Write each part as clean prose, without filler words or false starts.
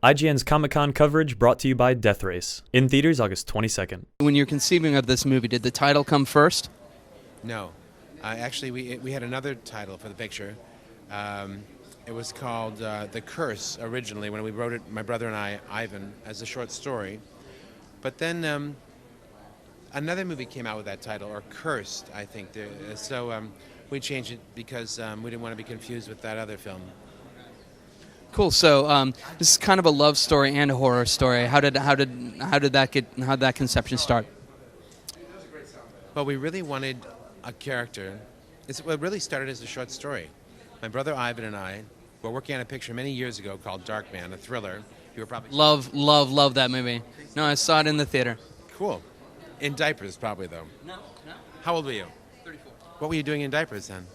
IGN's Comic-Con coverage brought to you by Death Race. In theaters August 22nd. When you're conceiving of this movie, did the title come first? No. Actually, we had another title for the picture. It was called The Curse originally when we wrote it, my brother and I, Ivan, as a short story. But then another movie came out with that title, or Cursed, I think. So we changed it because we didn't want to be confused with that other film. Cool. So this is kind of a love story and a horror story. How did that conception start? Well, we really wanted a character. It really started as a short story. My brother Ivan and I were working on a picture many years ago called Dark Man, a thriller. You were probably love that movie. No, I saw it in the theater. Cool. In diapers, probably though. No. How old were you? 34. What were you doing in diapers then?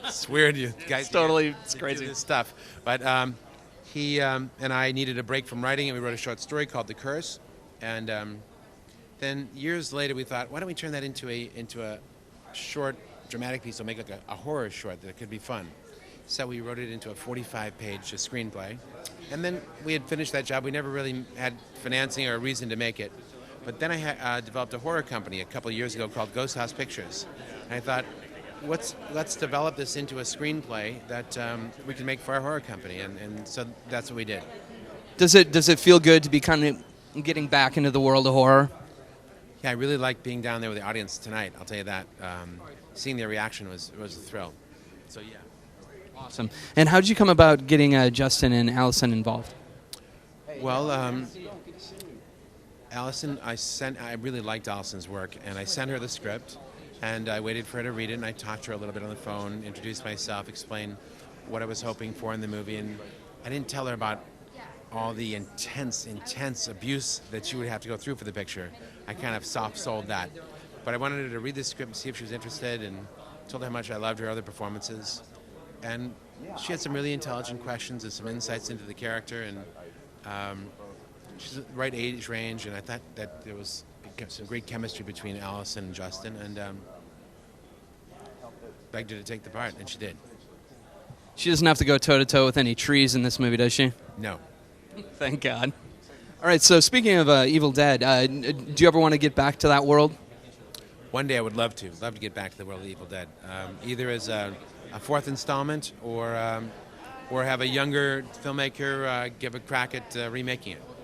It's weird, you guys. It's do crazy. This stuff, but he and I needed a break from writing, and we wrote a short story called The Curse. And then years later, we thought, why don't we turn that into a short dramatic piece? We'll make like a horror short that could be fun. So we wrote it into a 45-page screenplay. And then we had finished that job. We never really had financing or a reason to make it. But then I developed a horror company a couple of years ago called Ghost House Pictures. And I thought, let's develop this into a screenplay that we can make for our horror company. And so that's what we did. Does it feel good to be kind of getting back into the world of horror? Yeah, I really liked being down there with the audience tonight. I'll tell you that. Seeing their reaction was a thrill. So yeah. Awesome. And how did you come about getting Justin and Allison involved? Well, Allison, I really liked Allison's work, and I sent her the script, and I waited for her to read it, and I talked to her a little bit on the phone, introduced myself, explained what I was hoping for in the movie, and I didn't tell her about all the intense abuse that she would have to go through for the picture. I kind of soft-sold that. But I wanted her to read the script and see if she was interested, and told her how much I loved her other performances. And she had some really intelligent questions and some insights into the character, and she's the right age range, and I thought that there was some great chemistry between Allison and Justin, and begged her to take the part, and she did. She doesn't have to go toe-to-toe with any trees in this movie, does she? No. Thank God. All right, so speaking of Evil Dead, do you ever want to get back to that world? One day I would love to get back to the world of Evil Dead, either as a fourth installment or have a younger filmmaker give a crack at remaking it.